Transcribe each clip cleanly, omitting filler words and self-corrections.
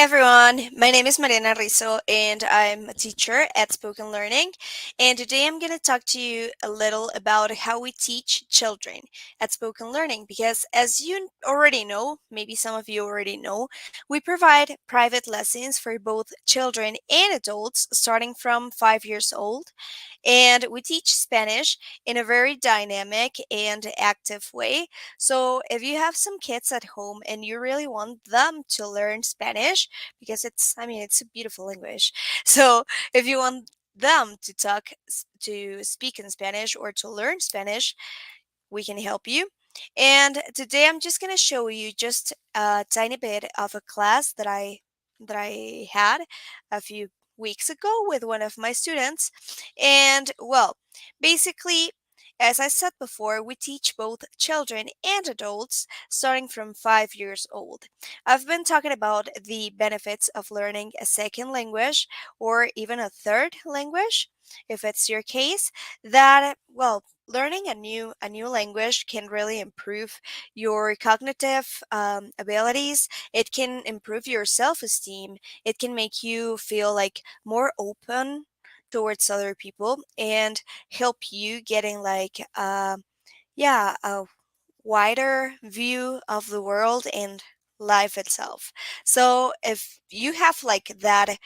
everyone, my name is Mariana Rizzo and I'm a teacher at Spoken Learning. And today I'm going to talk to you a little about how we teach children at Spoken Learning because, as you already know, maybe some of you already know, we provide private lessons for both children and adults starting from 5 years old. And we teach Spanish in a very dynamic and active way. So if you have some kids at home and you really want them to learn Spanish, because it's a beautiful language. So if you want them to to speak in Spanish or to learn Spanish, we can help you. And today I'm just going to show you just a tiny bit of a class that I had a few weeks ago with one of my students. And well, basically, as I said before, we teach both children and adults starting from 5 years old. I've been talking about the benefits of learning a second language or even a third language, if it's your case, that, well, learning a new language can really improve your cognitive abilities. It can improve your self-esteem. It can make you feel like more open towards other people and help you getting like a wider view of the world and life itself. So if you have like that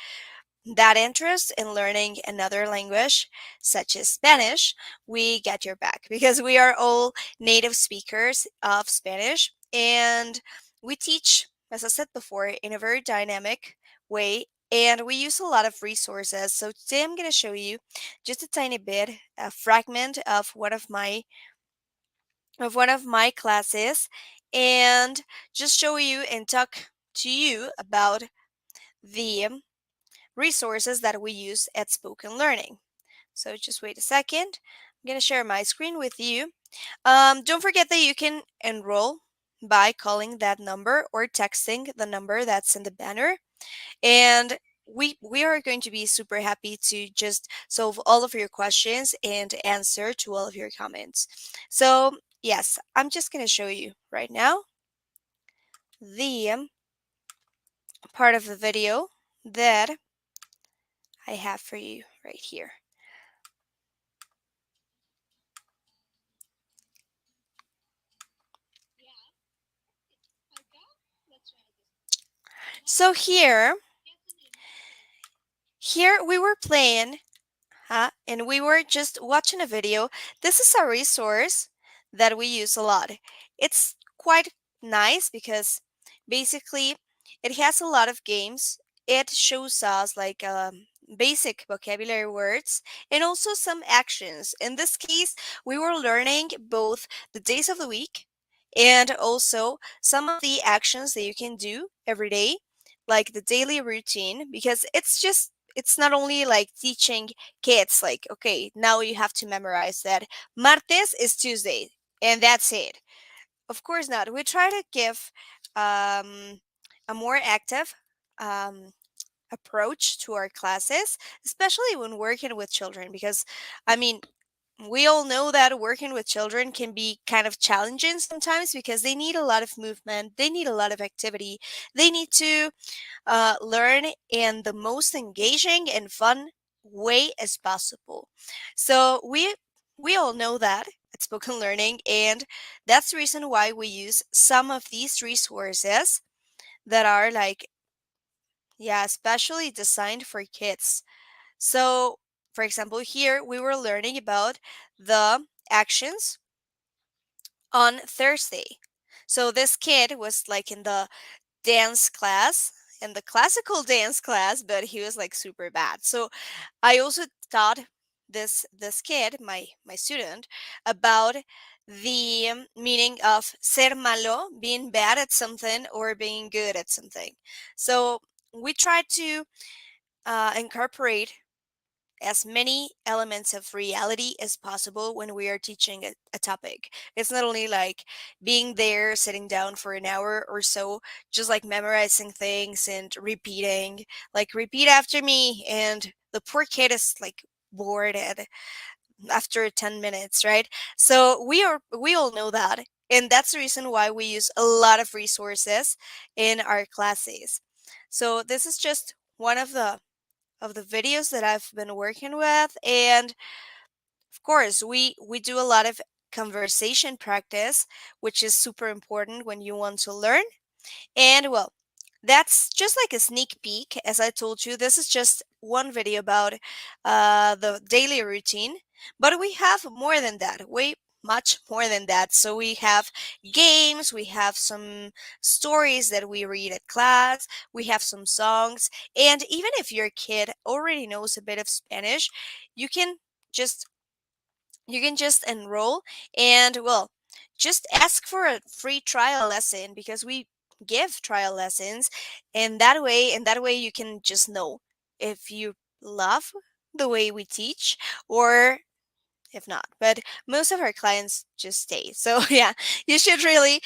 interest in learning another language, such as Spanish, we get your back because we are all native speakers of Spanish and we teach, as I said before, in a very dynamic way. And we use a lot of resources. So today I'm going to show you just a tiny bit, a fragment of one of my classes, and just show you and talk to you about the resources that we use at Spoken Learning. So just wait a second. I'm going to share my screen with you. Don't forget that you can enroll by calling that number or texting the number that's in the banner. And we are going to be super happy to just solve all of your questions and answer to all of your comments. So yes, I'm just going to show you right now the part of the video that I have for you right here. So here we were playing, and we were just watching a video. This is a resource that we use a lot. It's quite nice because basically it has a lot of games. It shows us like basic vocabulary words and also some actions. In this case, we were learning both the days of the week and also some of the actions that you can do every day, like the daily routine, because it's not only like teaching kids like, okay, now you have to memorize that martes is Tuesday and that's it. Of course not. We try to give a more active um, approach to our classes, especially when working with children, because I mean, we all know that working with children can be kind of challenging sometimes because they need a lot of movement, they need a lot of activity, they need to learn in the most engaging and fun way as possible. So we all know that at Spoken Learning, and that's the reason why we use some of these resources that are like, yeah, especially designed for kids. So, for example, here we were learning about the actions on Thursday. So this kid was like in the dance class, in the classical dance class, but he was like super bad. So I also taught this kid, my student, about the meaning of ser malo, being bad at something or being good at something. So we tried to incorporate as many elements of reality as possible when we are teaching a topic. It's not only like being there, sitting down for an hour or so, just like memorizing things and repeating, like repeat after me. And the poor kid is like bored after 10 minutes, right? So we all know that. And that's the reason why we use a lot of resources in our classes. So this is just one of the videos that I've been working with, and of course, we do a lot of conversation practice, which is super important when you want to learn. And well, that's just like a sneak peek. As I told you, this is just one video about the daily routine, but we have more than that, way much more than that. So we have games, we have some stories that we read at class, we have some songs, and even if your kid already knows a bit of Spanish, you can just enroll and well, just ask for a free trial lesson because we give trial lessons, and that way you can just know if you love the way we teach or if not. But most of our clients just stay. So yeah, you should really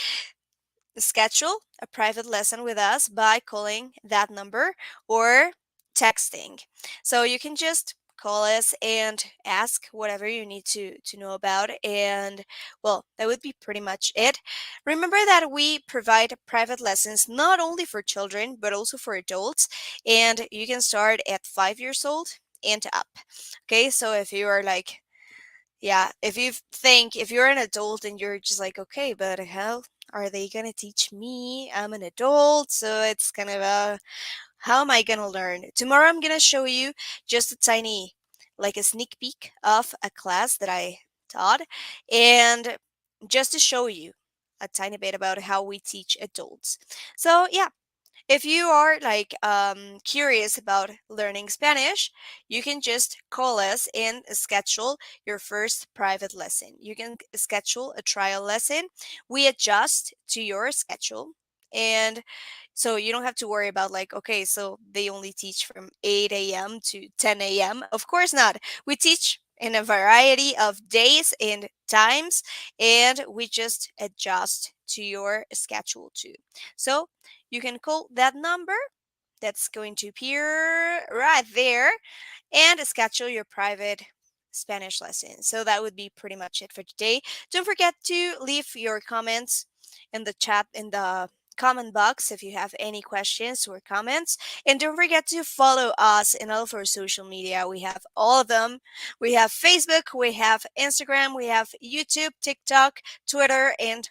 schedule a private lesson with us by calling that number or texting. So you can just call us and ask whatever you need to know about, and well, that would be pretty much it. Remember that we provide private lessons not only for children but also for adults, and you can start at 5 years old and up. Okay, so if you are like, yeah, if you think if you're an adult and you're just like, okay, but how are they gonna teach me? I'm an adult, so it's kind of a how am I gonna learn? Tomorrow I'm gonna show you just a tiny, like a sneak peek of a class that I taught, and just to show you a tiny bit about how we teach adults. So yeah, if you are like curious about learning Spanish, you can just call us and schedule your first private lesson. You can schedule a trial lesson. We adjust to your schedule. And so you don't have to worry about like, okay, so they only teach from 8 a.m. to 10 a.m. Of course not. We teach in a variety of days and times, and we just adjust to your schedule too. So you can call that number that's going to appear right there and schedule your private Spanish lesson. So that would be pretty much it for today. Don't forget to leave your comments in the chat, in the comment box, if you have any questions or comments. And don't forget to follow us in all of our social media. We have all of them. We have Facebook, we have Instagram, we have YouTube, TikTok, Twitter, and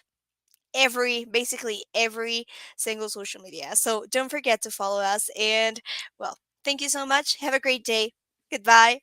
basically every single social media. So don't forget to follow us. And well, thank you so much. Have a great day. Goodbye.